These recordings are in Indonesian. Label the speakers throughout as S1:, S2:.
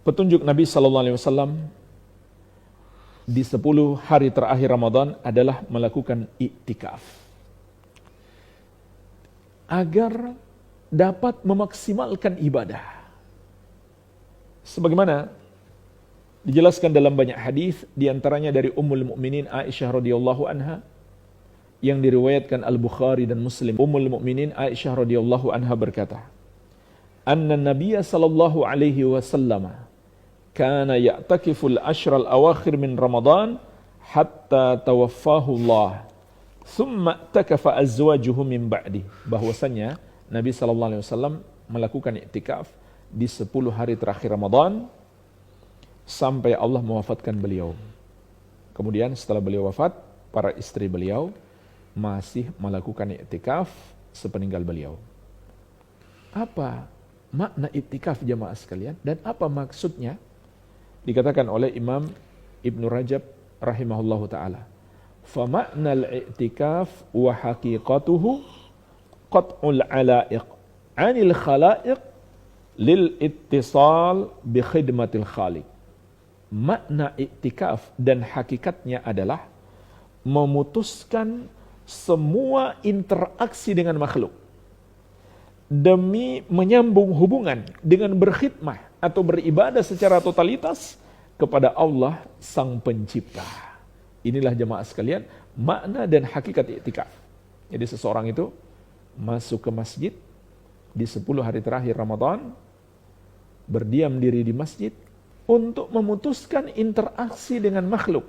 S1: petunjuk Nabi sallallahu alaihi wasallam di 10 hari terakhir Ramadan adalah melakukan iktikaf agar dapat memaksimalkan ibadah. Sebagaimana dijelaskan dalam banyak hadis, di antaranya dari Ummul Mukminin Aisyah radhiyallahu anha yang diriwayatkan Al-Bukhari dan Muslim. Ummul Mukminin Aisyah radhiyallahu anha berkata, "Anna Nabiyya sallallahu alaihi wasallam kana ya'takifu al-ashra al-awakhir min Ramadan hatta tawaffahu Allah. Thumma i'takafa azwajuhu min ba'di." Bahwasanya Nabi sallallahu alaihi wasallam melakukan iktikaf di 10 hari terakhir Ramadan sampai Allah mewafatkan beliau. Kemudian setelah beliau wafat, para istri beliau masih melakukan iktikaf sepeninggal beliau. Apa makna iktikaf jamaah sekalian dan apa maksudnya? Dikatakan oleh Imam Ibnu Rajab rahimahullahu taala, "Fa ma'nal i'tikaf wa haqiqatuhu qat'ul 'ala'iq 'anil khala'iq lil ittisal bi khidmatil khaliq." Makna iktikaf dan hakikatnya adalah memutuskan semua interaksi dengan makhluk demi menyambung hubungan dengan berkhidmah atau beribadah secara totalitas kepada Allah Sang Pencipta. Inilah jemaah sekalian makna dan hakikat iktikaf. Jadi seseorang itu masuk ke masjid di 10 hari terakhir Ramadan, berdiam diri di masjid untuk memutuskan interaksi dengan makhluk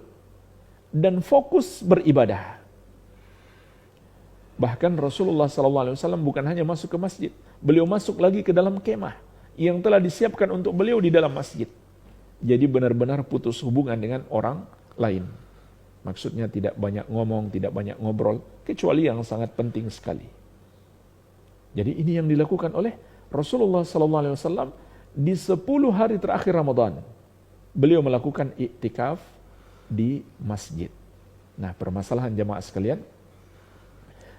S1: dan fokus beribadah. Bahkan Rasulullah SAW bukan hanya masuk ke masjid, beliau masuk lagi ke dalam kemah yang telah disiapkan untuk beliau di dalam masjid. Jadi benar-benar putus hubungan dengan orang lain. Maksudnya tidak banyak ngomong, tidak banyak ngobrol, kecuali yang sangat penting sekali. Jadi ini yang dilakukan oleh Rasulullah SAW di 10 hari terakhir Ramadan. Beliau melakukan iktikaf di masjid. Nah, permasalahan jamaah sekalian,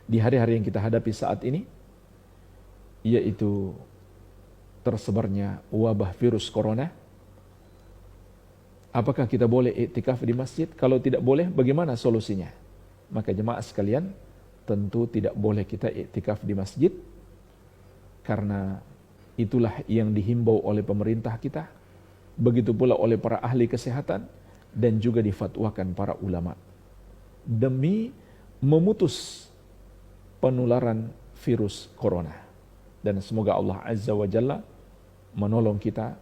S1: di hari-hari yang kita hadapi saat ini, yaitu tersebarnya wabah virus corona, apakah kita boleh iktikaf di masjid? Kalau tidak boleh, bagaimana solusinya? Maka jemaah sekalian, tentu tidak boleh kita iktikaf di masjid, karena itulah yang dihimbau oleh pemerintah kita, begitu pula oleh para ahli kesehatan, dan juga difatwakan para ulama, demi memutus penularan virus corona. Dan semoga Allah Azza wa Jalla menolong kita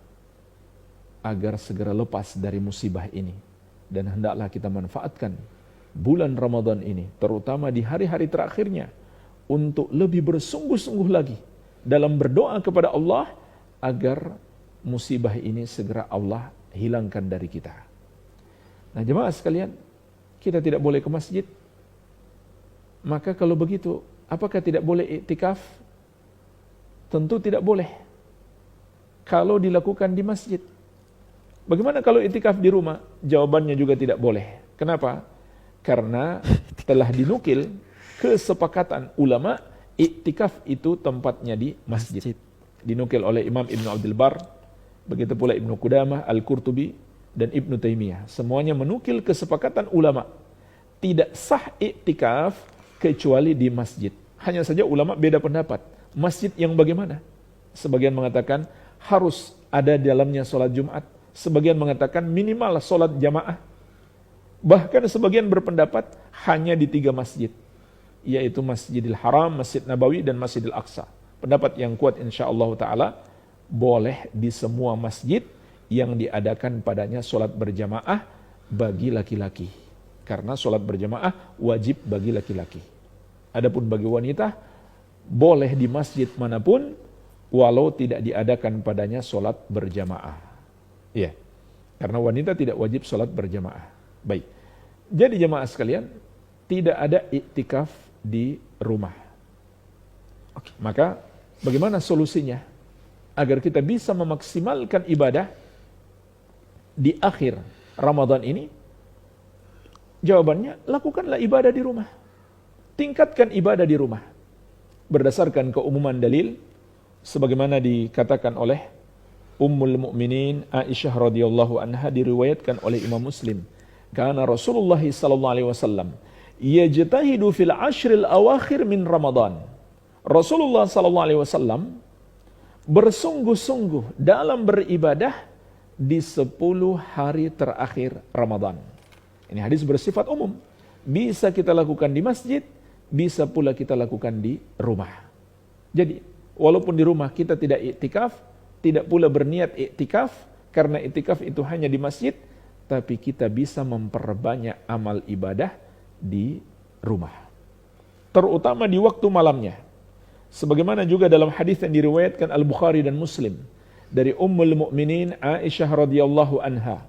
S1: agar segera lepas dari musibah ini. Dan hendaklah kita manfaatkan bulan Ramadan ini, terutama di hari-hari terakhirnya, untuk lebih bersungguh-sungguh lagi dalam berdoa kepada Allah agar musibah ini segera Allah hilangkan dari kita. Nah jemaah sekalian, kita tidak boleh ke masjid. Maka kalau begitu, apakah tidak boleh iktikaf? Tentu tidak boleh kalau dilakukan di masjid. Bagaimana kalau iktikaf di rumah? Jawabannya juga tidak boleh. Kenapa? Karena telah dinukil kesepakatan ulama, iktikaf itu tempatnya di masjid. Dinukil oleh Imam Ibn Abdul Bar, begitu pula Ibn Qudamah, Al-Qurtubi, dan Ibn Taimiyah. Semuanya menukil kesepakatan ulama. Tidak sah iktikaf kecuali di masjid. Hanya saja ulama beda pendapat. Masjid yang bagaimana? Sebagian mengatakan harus ada di dalamnya sholat Jumat. Sebagian mengatakan minimal sholat jamaah. Bahkan sebagian berpendapat hanya di 3 masjid, yaitu Masjidil Haram, Masjid Nabawi, dan Masjidil Aqsa. Pendapat yang kuat insyaallah ta'ala, boleh di semua masjid yang diadakan padanya sholat berjamaah bagi laki-laki. Karena sholat berjamaah wajib bagi laki-laki. Adapun bagi wanita, boleh di masjid manapun, walau tidak diadakan padanya sholat berjamaah. Iya, karena wanita tidak wajib sholat berjamaah. Baik, jadi jemaah sekalian, tidak ada iktikaf di rumah. Oke. Maka bagaimana solusinya agar kita bisa memaksimalkan ibadah di akhir Ramadan ini? Jawabannya, lakukanlah ibadah di rumah. Tingkatkan ibadah di rumah. Berdasarkan keumuman dalil, sebagaimana dikatakan oleh Ummul Mukminin Aisyah radhiyallahu anha diriwayatkan oleh Imam Muslim. Karena Rasulullah sallallahu alaihi wasallam yajtahidu fil ashril awakhir min Ramadan. Rasulullah sallallahu alaihi wasallam bersungguh-sungguh dalam beribadah di 10 hari terakhir Ramadan. Ini hadis bersifat umum. Bisa kita lakukan di masjid, bisa pula kita lakukan di rumah. Jadi, walaupun di rumah kita tidak iktikaf, tidak pula berniat iktikaf, karena iktikaf itu hanya di masjid, tapi kita bisa memperbanyak amal ibadah di rumah. Terutama di waktu malamnya. Sebagaimana juga dalam hadis yang diriwayatkan Al-Bukhari dan Muslim dari Ummul Mukminin Aisyah radhiyallahu anha.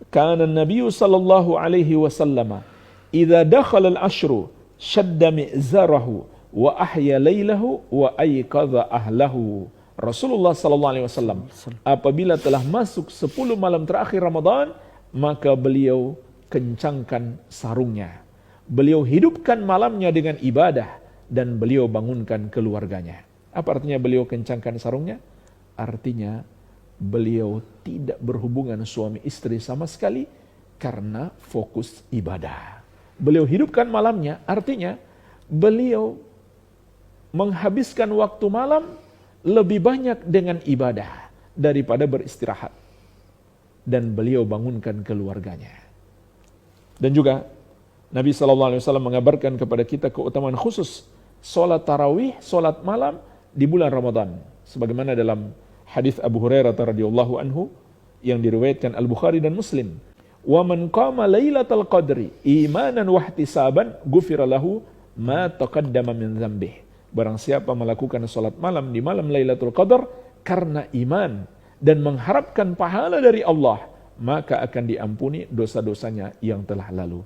S1: Kana an-nabiy sallallahu alaihi wasallam idza dakhala al-ashru shadda mi'zarahu wa ahya lailahu wa ayqadha ahlahu. Rasulullah sallallahu alaihi wasallam apabila telah masuk 10 malam terakhir Ramadan, maka beliau kencangkan sarungnya. Beliau hidupkan malamnya dengan ibadah dan beliau bangunkan keluarganya. Apa artinya beliau kencangkan sarungnya? Artinya beliau tidak berhubungan suami istri sama sekali karena fokus ibadah. Beliau hidupkan malamnya, artinya beliau menghabiskan waktu malam lebih banyak dengan ibadah daripada beristirahat. Dan beliau bangunkan keluarganya. Dan juga Nabi SAW mengabarkan kepada kita keutamaan khusus solat tarawih, solat malam di bulan Ramadan. Sebagaimana dalam hadis Abu Hurairah radhiyallahu anhu yang diriwayatkan Al-Bukhari dan Muslim. Wa man qama lailatal qadri imanan wa ihtisaban ghufira lahu ma taqaddama min dzambih. Barang siapa melakukan salat malam di malam Lailatul Qadar karena iman dan mengharapkan pahala dari Allah, maka akan diampuni dosa-dosanya yang telah lalu.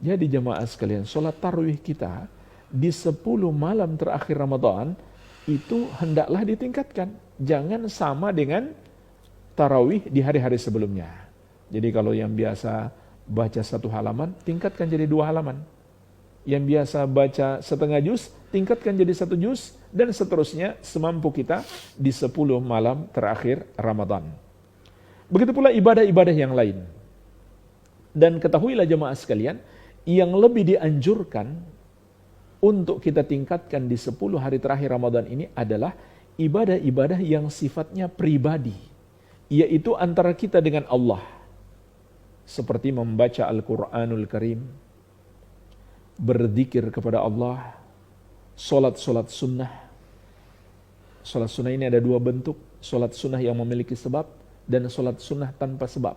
S1: Jadi jemaah sekalian, salat tarawih kita di 10 malam terakhir Ramadan itu hendaklah ditingkatkan. Jangan sama dengan tarawih di hari-hari sebelumnya. Jadi kalau yang biasa baca 1 halaman, tingkatkan jadi 2 halaman. Yang biasa baca setengah juz, tingkatkan jadi 1 juz, dan seterusnya semampu kita di 10 malam terakhir Ramadan. Begitu pula ibadah-ibadah yang lain. Dan ketahuilah jemaah sekalian, yang lebih dianjurkan untuk kita tingkatkan di 10 hari terakhir Ramadan ini adalah ibadah-ibadah yang sifatnya pribadi, yaitu antara kita dengan Allah. Seperti membaca Al-Quranul Karim, berzikir kepada Allah, solat-solat sunnah. Solat sunnah ini ada 2 bentuk, solat sunnah yang memiliki sebab dan solat sunnah tanpa sebab.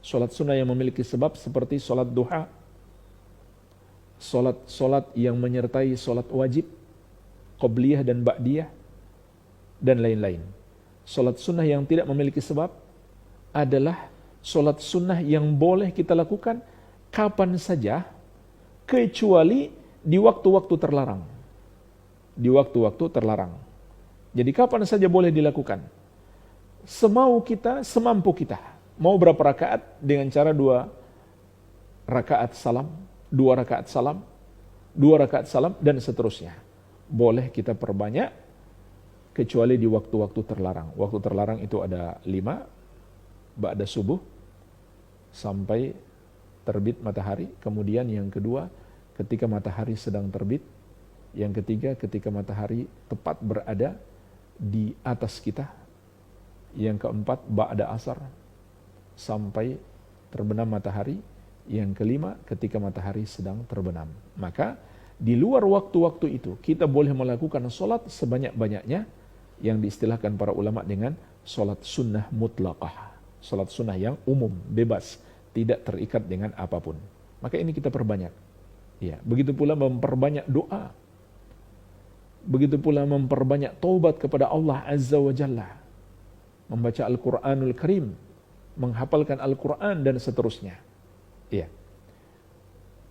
S1: Solat sunnah yang memiliki sebab seperti solat duha, solat yang menyertai solat wajib, qobliyah dan ba'diyah, dan lain-lain. Solat sunnah yang tidak memiliki sebab adalah solat sunnah yang boleh kita lakukan kapan saja, kecuali di waktu-waktu terlarang. Di waktu-waktu terlarang. Jadi kapan saja boleh dilakukan. Semau kita, semampu kita. Mau berapa rakaat dengan cara 2 rakaat salam, 2 rakaat salam, 2 rakaat salam, dan seterusnya. Boleh kita perbanyak, kecuali di waktu-waktu terlarang. Waktu terlarang itu ada 5, ba'da subuh, sampai terbit matahari. Kemudian yang kedua, ketika matahari sedang terbit. Yang ketiga, ketika matahari tepat berada di atas kita. Yang keempat, ba'da asar, sampai terbenam matahari. Yang kelima, ketika matahari sedang terbenam. Maka di luar waktu-waktu itu kita boleh melakukan solat sebanyak-banyaknya, yang diistilahkan para ulama dengan solat sunnah mutlaqah. Solat sunnah yang umum, bebas, tidak terikat dengan apapun. Maka ini kita perbanyak. Ya, begitu pula memperbanyak doa. Begitu pula memperbanyak taubat kepada Allah Azza wa Jalla. Membaca Al-Quranul Karim, menghafalkan Al-Quran, dan seterusnya. Ya.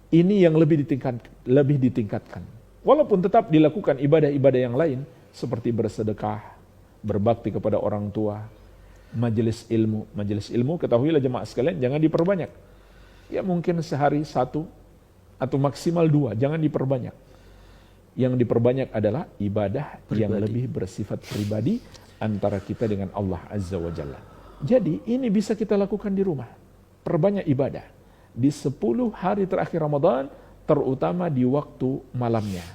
S1: Ini yang lebih ditingkatkan. Walaupun tetap dilakukan ibadah-ibadah yang lain, seperti bersedekah, berbakti kepada orang tua, majelis ilmu. Majelis ilmu, ketahuilah jemaah sekalian, jangan diperbanyak. Ya mungkin sehari 1 atau maksimal 2, jangan diperbanyak. Yang diperbanyak adalah ibadah pribadi, yang lebih bersifat pribadi, antara kita dengan Allah Azza wa Jalla. Jadi ini bisa kita lakukan di rumah. Perbanyak ibadah. Di 10 hari terakhir Ramadan, terutama di waktu malamnya.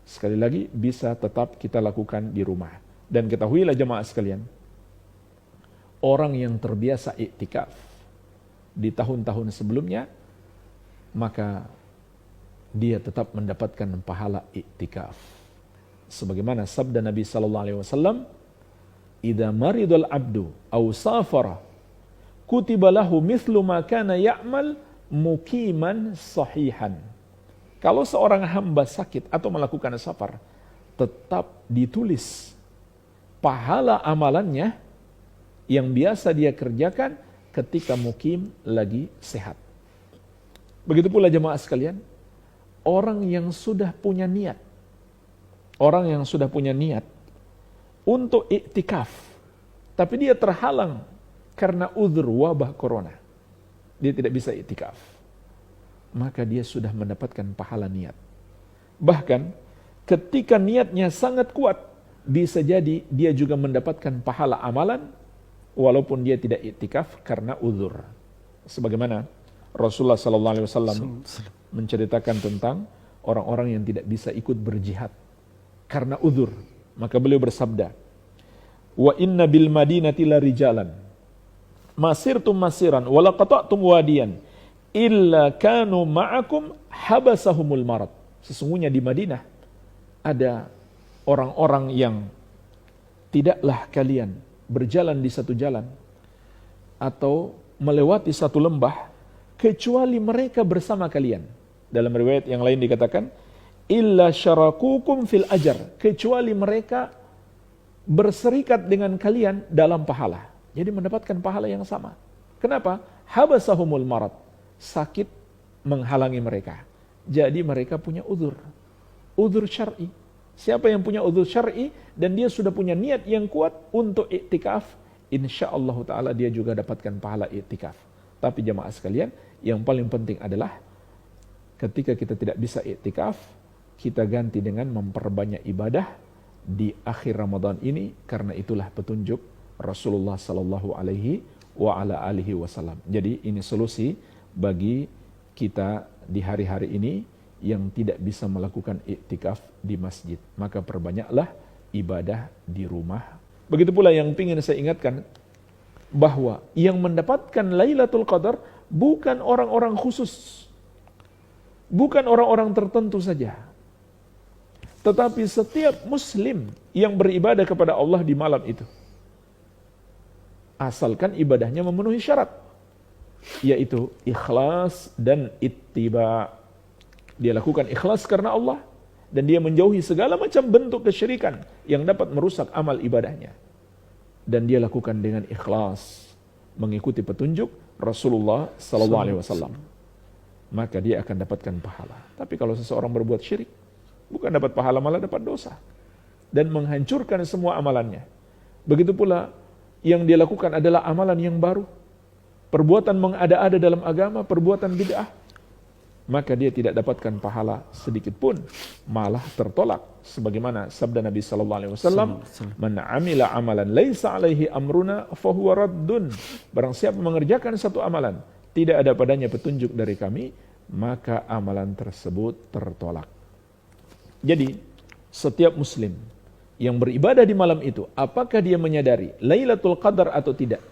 S1: Sekali lagi, bisa tetap kita lakukan di rumah. Dan ketahuilah jemaah sekalian, orang yang terbiasa iktikaf di tahun-tahun sebelumnya, maka dia tetap mendapatkan pahala iktikaf. Sebagaimana sabda Nabi sallallahu alaihi wasallam, "Idza maridul abdu aw safara, kutiba lahu mithlu ma kana ya'mal muqiman sahihan." Kalau seorang hamba sakit atau melakukan safar, tetap ditulis pahala amalannya yang biasa dia kerjakan ketika mukim lagi sehat. Begitu pula jemaah sekalian, orang yang sudah punya niat, untuk iktikaf, tapi dia terhalang karena uzur wabah corona, dia tidak bisa iktikaf, maka dia sudah mendapatkan pahala niat. Bahkan ketika niatnya sangat kuat, bisa jadi dia juga mendapatkan pahala amalan walaupun dia tidak iktikaf karena uzur. Sebagaimana Rasulullah SAW menceritakan tentang orang-orang yang tidak bisa ikut berjihad karena uzur. Maka beliau bersabda, "Wa inna bil madinati la rijalan masirtum masiran wa laqata'tum wadiyan illa kanu ma'akum habasahumul marad." Sesungguhnya di Madinah ada orang-orang yang tidaklah kalian berjalan di satu jalan atau melewati satu lembah kecuali mereka bersama kalian. Dalam riwayat yang lain dikatakan, illa syarakukum fil ajar, kecuali mereka berserikat dengan kalian dalam pahala. Jadi mendapatkan pahala yang sama. Kenapa? Habasahumul marad, sakit menghalangi mereka. Jadi mereka punya uzur syar'i. Siapa yang punya uzur syar'i dan dia sudah punya niat yang kuat untuk iktikaf, insyaallah taala dia juga dapatkan pahala iktikaf. Tapi jemaah sekalian, yang paling penting adalah ketika kita tidak bisa iktikaf, kita ganti dengan memperbanyak ibadah di akhir Ramadan ini, karena itulah petunjuk Rasulullah sallallahu alaihi wa ala alihi wasallam. Jadi ini solusi bagi kita di hari-hari ini yang tidak bisa melakukan iktikaf di masjid. Maka perbanyaklah ibadah di rumah. Begitu pula yang ingin saya ingatkan, bahwa yang mendapatkan Lailatul Qadar bukan orang-orang khusus, bukan orang-orang tertentu saja, tetapi setiap muslim yang beribadah kepada Allah di malam itu, asalkan ibadahnya memenuhi syarat, yaitu ikhlas dan ittiba. Dia lakukan ikhlas karena Allah, dan dia menjauhi segala macam bentuk kesyirikan yang dapat merusak amal ibadahnya. Dan dia lakukan dengan ikhlas, mengikuti petunjuk Rasulullah SAW. Maka dia akan dapatkan pahala. Tapi kalau seseorang berbuat syirik, bukan dapat pahala, malah dapat dosa. Dan menghancurkan semua amalannya. Begitu pula yang dia lakukan adalah amalan yang baru. Perbuatan mengada-ada dalam agama, perbuatan bid'ah. Maka dia tidak dapatkan pahala sedikit pun, malah tertolak. Sebagaimana sabda Nabi SAW, "Man amila amalan laisa alaihi amruna fahuwa raddun." Barang siapa mengerjakan satu amalan, tidak ada padanya petunjuk dari kami, maka amalan tersebut tertolak. Jadi, setiap muslim yang beribadah di malam itu, apakah dia menyadari Lailatul Qadar atau tidak,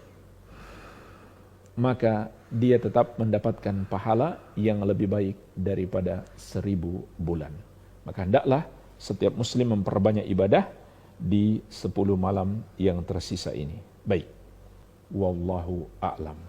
S1: maka dia tetap mendapatkan pahala yang lebih baik daripada 1000 bulan. Maka hendaklah setiap muslim memperbanyak ibadah di 10 malam yang tersisa ini. Baik. Wallahu a'lam.